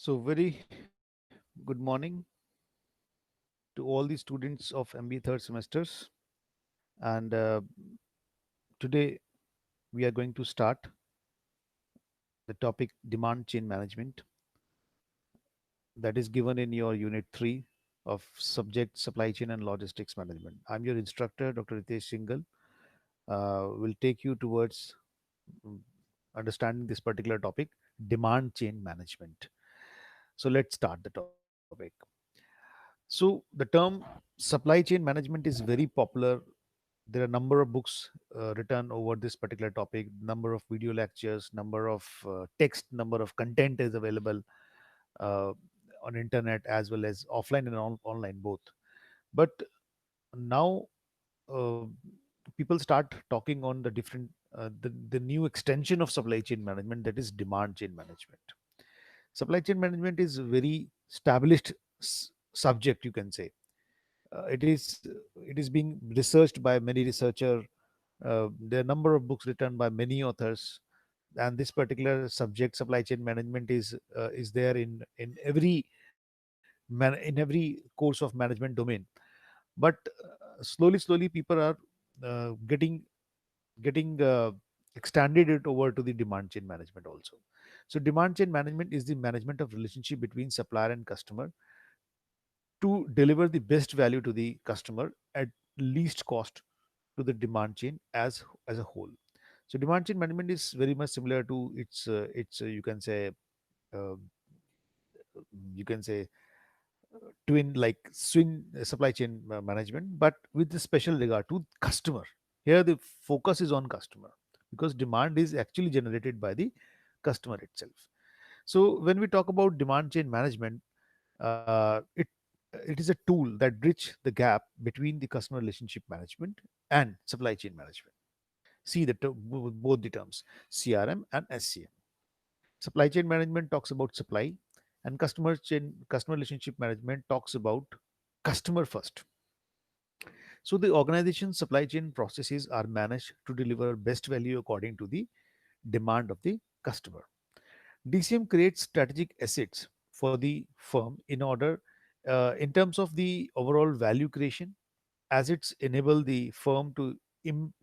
So, very good morning to all the students of MBA third semesters. And today we are going to start the topic demand chain management that is given in your unit 3 of subject supply chain and logistics management. I'm your instructor, Dr. Ritesh Singhal. Will take you towards mm, understanding this particular topic, demand chain management. So, let's start the topic. So the term supply chain management is very popular. There are a number of books written over this particular topic, number of video lectures, number of text, number of content is available uh, on internet as well as offline and online both. But now uh, people start talking on the different the new extension of supply chain management, that is demand chain management. Supply chain management is a very established subject, you can say. It is being researched by many researcher. There are a number of books written by many authors, and this particular subject, supply chain management, is there in in every course of management domain. But slowly people are getting extended it over to the demand chain management also. So demand chain management is the management of relationship between supplier and customer to deliver the best value to the customer at least cost to the demand chain as a whole. So demand chain management is very much similar to its uh, you can say twin like swing supply chain management, but with the special regard to customer. Here the focus is on customer because demand is actually generated by the customer itself. So when we talk about demand chain management, it is a tool that bridge the gap between the customer relationship management and supply chain management. See both the terms, CRM and SCM. Supply chain management talks about supply, and customer relationship management talks about customer first. So the organization's supply chain processes are managed to deliver best value according to the demand of the customer. DCM creates strategic assets for the firm in terms of the overall value creation, as it's enable the firm to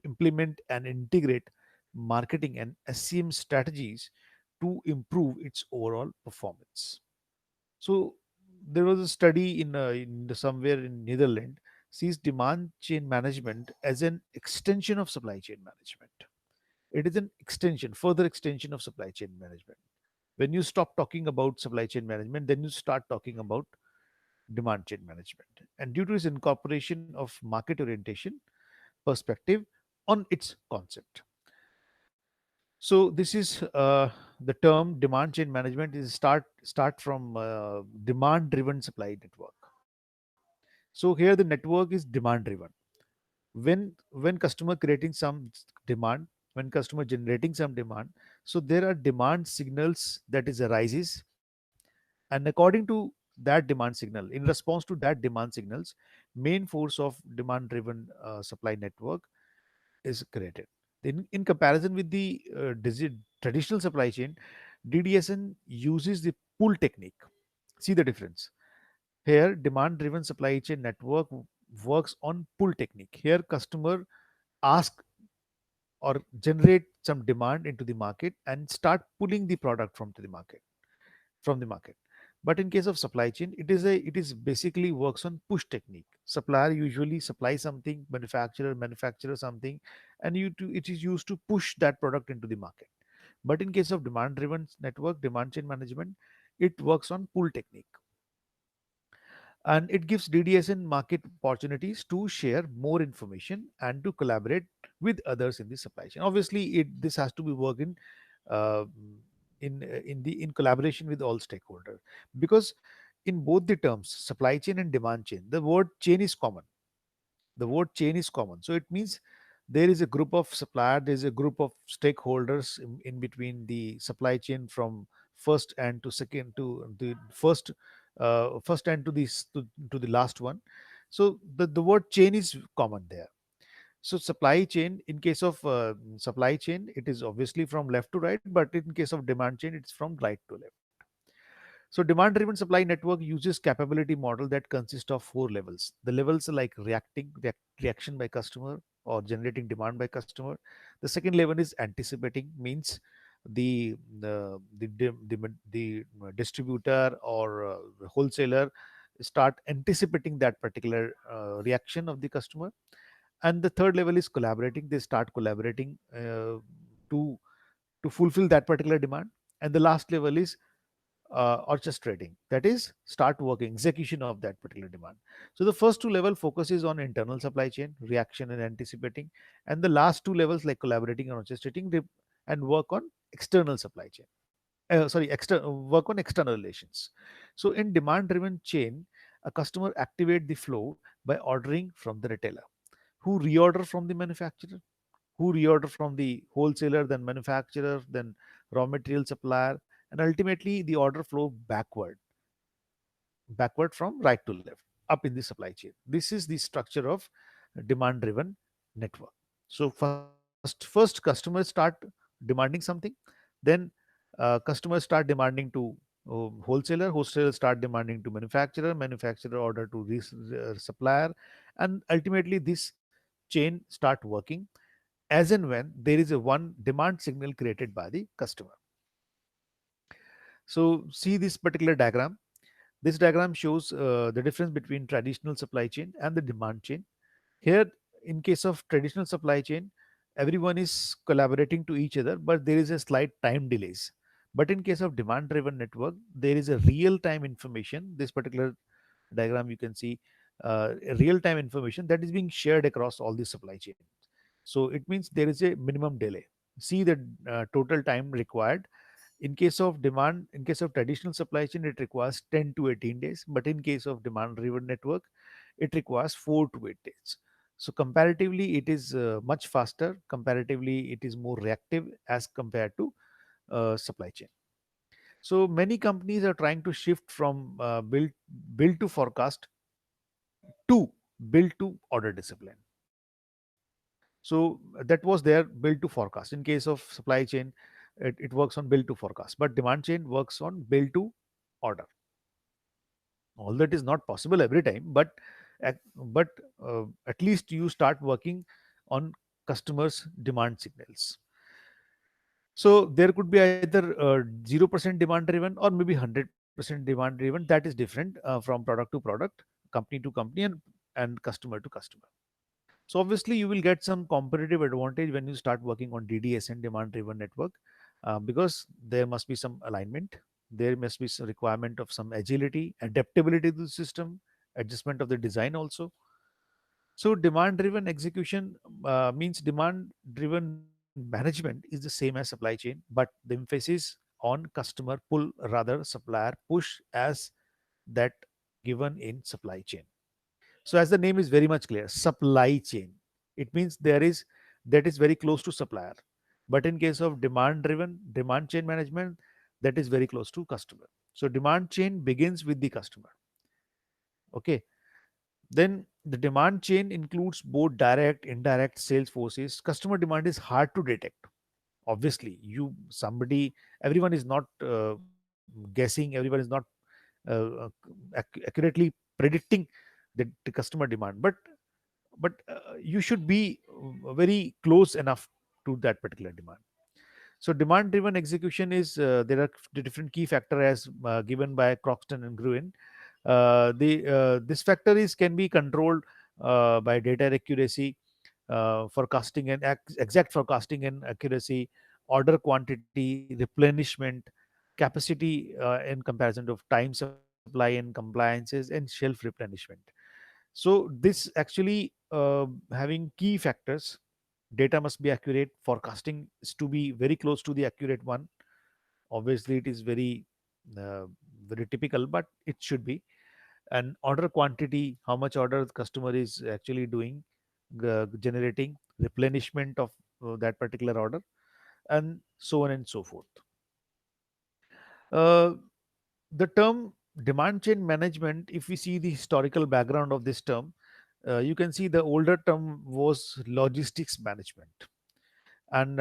implement and integrate marketing and SCM strategies to improve its overall performance. So there was a study somewhere in Netherlands sees demand chain management as an extension of supply chain management. It is an extension, further extension of supply chain management. When you stop talking about supply chain management, then you start talking about demand chain management. And due to its incorporation of market orientation perspective on its concept. So this is the term demand chain management is start from demand driven supply network. So here the network is demand driven. When customer creating some demand, when customer generating some demand, so there are demand signals that is arises, and according to that demand signal, in response to that demand signals, main force of demand driven supply network is created. In comparison with the traditional supply chain, DDSN uses the pull technique. See the difference. Here, demand driven supply chain network works on pull technique. Here, customer ask or generate some demand into the market and start pulling the product from the market. But in case of supply chain, it is basically works on push technique. Supplier usually supply something, manufacturer something, and it is used to push that product into the market. But in case of demand driven network, demand chain management, it works on pull technique, and it gives DDSN market opportunities to share more information and to collaborate with others in the supply chain. Obviously, it this has to be worked uh, in collaboration with all stakeholders, because in both the terms supply chain and demand chain, the word chain is common. The word chain is common, so it means there is a group of supplier, there is a group of stakeholders in between the supply chain from first and to second to the first and to to the last one. So the word chain is common there. So supply chain, in case of supply chain, it is obviously from left to right, but in case of demand chain, it's from right to left. So demand driven supply network uses capability model that consists of four levels. The levels are like reaction by customer or generating demand by customer. The second level is anticipating, means the distributor or wholesaler start anticipating that particular reaction of the customer. And the third level is collaborating. They start collaborating to fulfill that particular demand. And the last level is orchestrating, that is start working execution of that particular demand. So the first two level focuses on internal supply chain reaction and anticipating, and the last two levels like collaborating and orchestrating and work on external supply chain, work on external relations. So in demand driven chain, a customer activate the flow by ordering from the retailer, who reorder from the manufacturer, who reorder from the wholesaler, then manufacturer, then raw material supplier, and ultimately the order flow backward from right to left up in the supply chain. This is the structure of demand driven network. So first customers start demanding something, then customers start demanding to wholesaler start demanding to manufacturer order to supplier, and ultimately this chain start working as and when there is a one demand signal created by the customer. So see this particular diagram. This diagram shows the difference between traditional supply chain and the demand chain. Here, in case of traditional supply chain, everyone is collaborating to each other, but there is a slight time delays. But in case of demand driven network, there is a real time information. This particular diagram you can see real time information that is being shared across all the supply chain. So it means there is a minimum delay. See the total time required. In case of traditional supply chain, it requires 10 to 18 days, but in case of demand driven network, it requires 4 to 8 days. So comparatively, it is much faster. Comparatively, it is more reactive as compared to supply chain. So many companies are trying to shift from build to forecast to build to order discipline. So that was their build to forecast. In case of supply chain, it works on build to forecast, but demand chain works on build to order. Although it is not possible every time, but at least you start working on customers' demand signals. So there could be either 0% demand driven or maybe 100% demand driven. That is different from product to product, company to company, and customer to customer. So obviously you will get some competitive advantage when you start working on DDS and demand driven network, because there must be some alignment. There must be some requirement of some agility, adaptability to the system, adjustment of the design also. So demand driven execution means demand driven management is the same as supply chain, but the emphasis on customer pull rather supplier push as that given in supply chain. So as the name is very much clear, supply chain. It means there is that is very close to supplier. But in case of demand driven demand chain management, that is very close to customer. So demand chain begins with the customer. Okay. Then the demand chain includes both direct, indirect sales forces. Customer demand is hard to detect. Obviously, everyone is not guessing, everyone is not accurately predicting the customer demand, but you should be very close enough to that particular demand. So demand driven execution is there are the different key factor as given by Croxton and Gruen. The This factor is can be controlled by data accuracy, forecasting and exact forecasting and accuracy, order quantity, replenishment, capacity in comparison of time supply and compliances, and shelf replenishment. So this actually having key factors. Data must be accurate. Forecasting is to be very close to the accurate one. Obviously, it is uh, very typical, but it should be. And order quantity, how much order the customer is actually doing, generating replenishment of that particular order, and so on and so forth. Uh, the term demand chain management, if we see the historical background of this term, you can see the older term was logistics management. And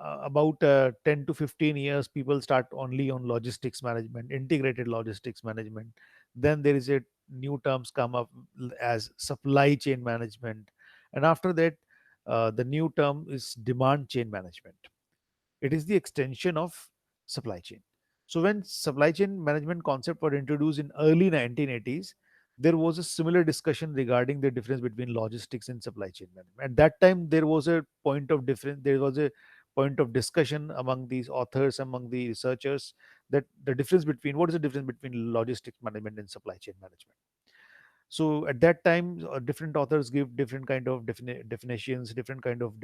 about 10 to 15 years, people start only on logistics management, integrated logistics management. Then there is a new terms come up as supply chain management, and after that, the new term is demand chain management. It is the extension of supply chain. So when supply chain management concept were introduced in early 1980s, there was a similar discussion regarding the difference between logistics and supply chain management. At that time, there was a point of difference. There was a point of discussion among these authors, among the researchers, that the difference between what is the difference between logistics management and supply chain management. So at that time, different authors give different kind of definitions, different kind of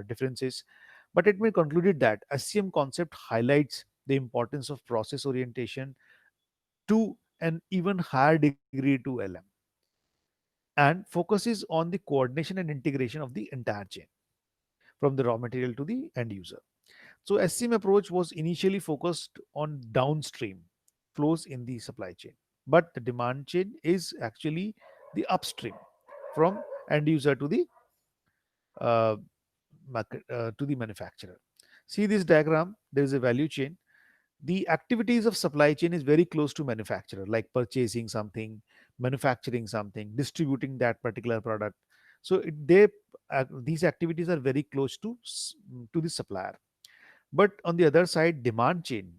differences, but it may concluded that SCM concept highlights the importance of process orientation to an even higher degree to LM, and focuses on the coordination and integration of the entire chain from the raw material to the end user. So SCM approach was initially focused on downstream flows in the supply chain, but the demand chain is actually the upstream from end user to the uh, market to the manufacturer. See this diagram. There is a value chain. The activities of supply chain is very close to manufacturer, like purchasing something, manufacturing something, distributing that particular product. So these activities are very close to the supplier. But on the other side, demand chain,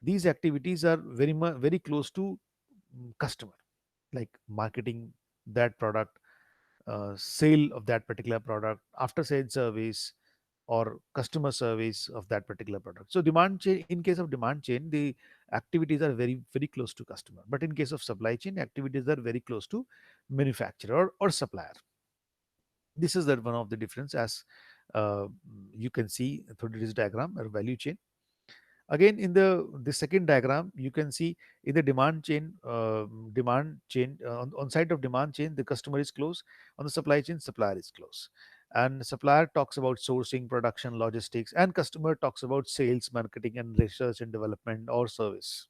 these activities are very close to customer, like marketing that product, sale of that particular product, after sales service, or customer service of that particular product. So demand chain, in case of demand chain, the activities are very close to customer. But in case of supply chain, activities are very close to manufacturer or supplier. This is that one of the difference, as uh, you can see through this diagram or value chain. Again, in the second diagram, you can see in the demand chain, on side of demand chain, the customer is close. On the supply chain, supplier is close. And supplier talks about sourcing, production, logistics, and customer talks about sales, marketing, and research and development or service.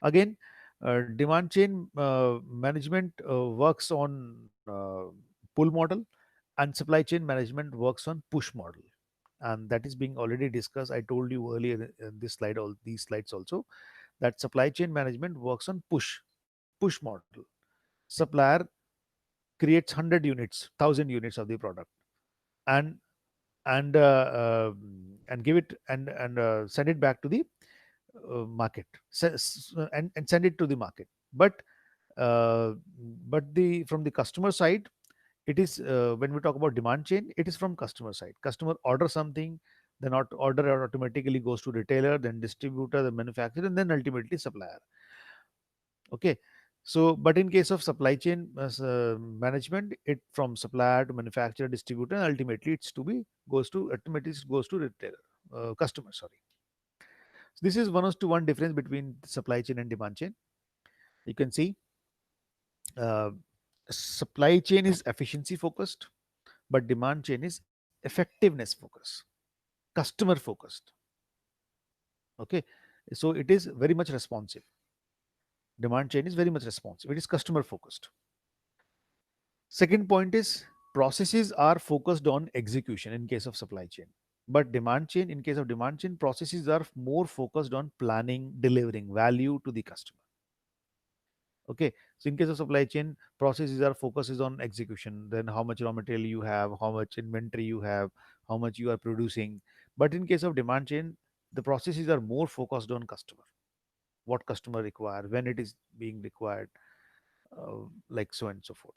Again, demand chain management works on pull model, and supply chain management works on push model, and that is being already discussed. I told you earlier in this slide, all these slides also, that supply chain management works on push model. Supplier creates 100 units, 1000 units of the product, and and give it and send it back to the market, and send it to the market. Uh, but the from the customer side, it is when we talk about demand chain, it is from customer side. Customer order something, then not order automatically goes to retailer, then distributor, the manufacturer, and then ultimately supplier. Okay. So but in case of supply chain management, it from supplier to manufacturer, distributor, and ultimately it's to be goes to ultimately it goes to retailer, customer, sorry. So this is one to one difference between supply chain and demand chain. You can see uh, supply chain is efficiency focused, but demand chain is effectiveness focused, customer focused. Okay, so it is very much responsive. Demand chain is very much responsive, it is customer focused. Second point is processes are focused on execution in case of supply chain, but demand chain, in case of demand chain, processes are more focused on planning, delivering value to the customer. Okay, so in case of supply chain, processes are focuses on execution, then how much raw material you have, how much inventory you have, how much you are producing. But in case of demand chain, the processes are more focused on customer, what customer require, when it is being required, like so and so forth.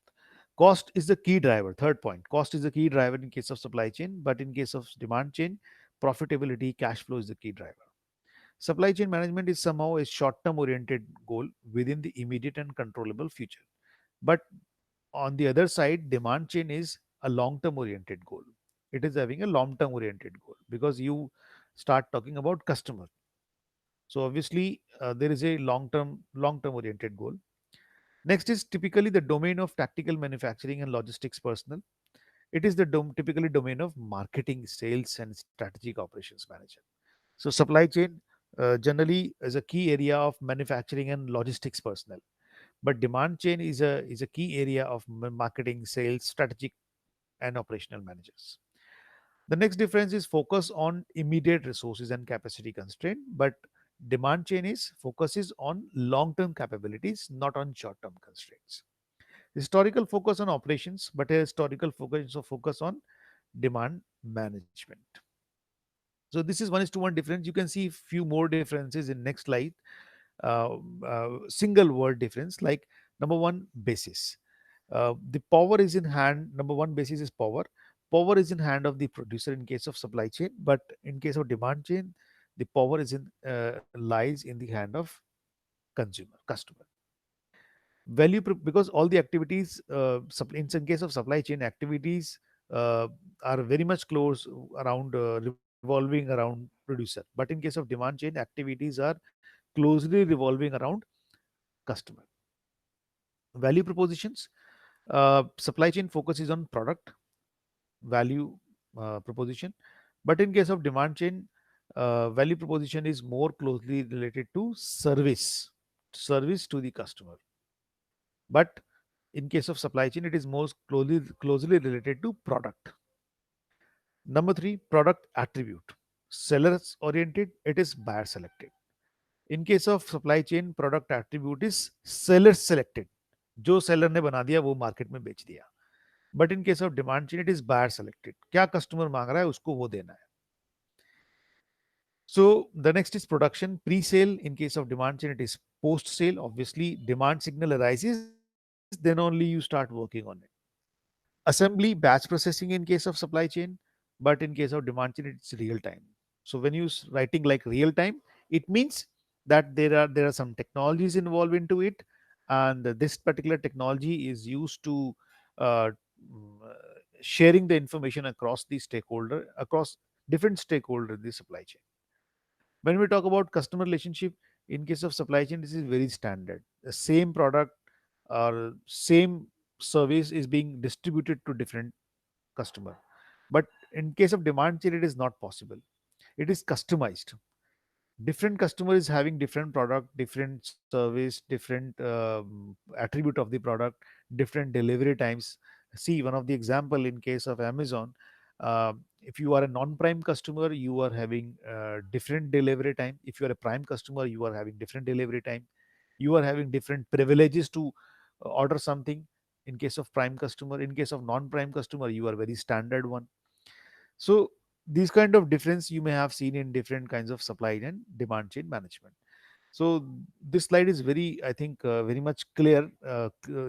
Cost is the key driver. Third point, cost is the key driver in case of supply chain, but in case of demand chain, profitability, cash flow is the key driver. Supply chain management is somehow a short term oriented goal within the immediate and controllable future. But on the other side, demand chain is a long term oriented goal. It is having a long term oriented goal because you start talking about customer. So obviously, there is a long term oriented goal. Next is typically the domain of tactical manufacturing and logistics personnel. It is the typically domain of marketing, sales, and strategic operations manager. So supply chain generally is a key area of manufacturing and logistics personnel, but demand chain is a key area of marketing, sales, strategic, and operational managers. The next difference is focus on immediate resources and capacity constraint, but demand chain is focuses on long-term capabilities, not on short-term constraints. Historical focus on operations, but a historical focus on demand management. So this is 1:1 difference. You can see few more differences in next slide. Single word difference, like number one, basis. The power is in hand. Number one basis is power. Power is in hand of the producer in case of supply chain, but in case of demand chain, the power is in lies in the hand of consumer customer. Because all the activities, in some case of supply chain activities, uh, are very much close around revolving around producer, but in case of demand chain activities are closely revolving around customer. Value propositions, supply chain focuses on product value proposition, but in case of demand chain, value proposition is more closely related to service to the customer. But in case of supply chain, it is most closely related to product. Number three, product attribute. Sellers oriented, it is buyer selected. In case of supply chain, product attribute is seller selected. जो seller ने बना दिया वो market में बेच दिया. But in case of demand chain it is buyer selected. क्या customer मांग रहा है उसको वो देना है. So the next is production pre-sale. In case of demand chain, it is post-sale. Obviously, demand signal arises, then only you start working on it. Assembly, batch processing in case of supply chain, but in case of demand chain, it's real time. So when you writing like real time, it means that there are some technologies involved into it, and this particular technology is used to uh, sharing the information across the stakeholder across different stakeholder in the supply chain. When we talk about customer relationship, in case of supply chain, this is very standard. The same product or same service is being distributed to different customer. But in case of demand chain, it is not possible. It is customized. Different customer is having different product, different service, different attribute of the product, different delivery times. See one of the example in case of Amazon. If you are a non-prime customer, you are having different delivery time. If you are a prime customer, you are having different delivery time. You are having different privileges to order something. In case of prime customer, in case of non-prime customer, you are very standard one. So these kind of difference you may have seen in different kinds of supply and demand chain management. So this slide is very, I think, very much clear,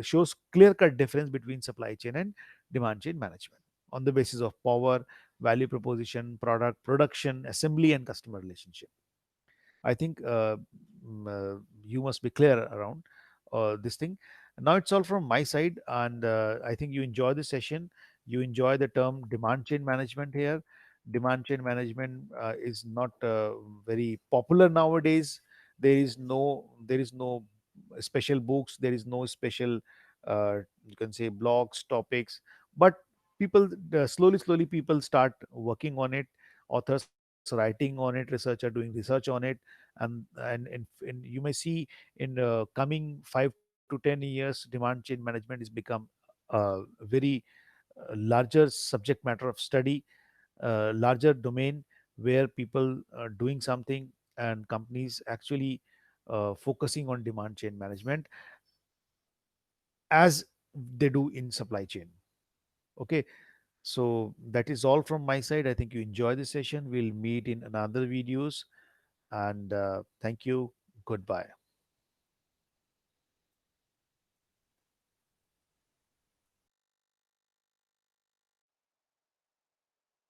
shows clear cut difference between supply chain and demand chain management on the basis of power, value proposition, product, production, assembly, and customer relationship. I think you must be clear around this thing. Now it's all from my side, and I think you enjoy the session. You enjoy the term demand chain management here. Demand chain management is not very popular nowadays. There is no special books. There is no special you can say blogs, topics, but people slowly people start working on it. Authors writing on it, researcher doing research on it, and you may see in coming 5 to 10 years, demand chain management is become a very larger subject matter of study, larger domain where people are doing something and companies actually focusing on demand chain management as they do in supply chain. Okay, so that is all from my side. I think you enjoy the session. We'll meet in another videos, and thank you. Goodbye.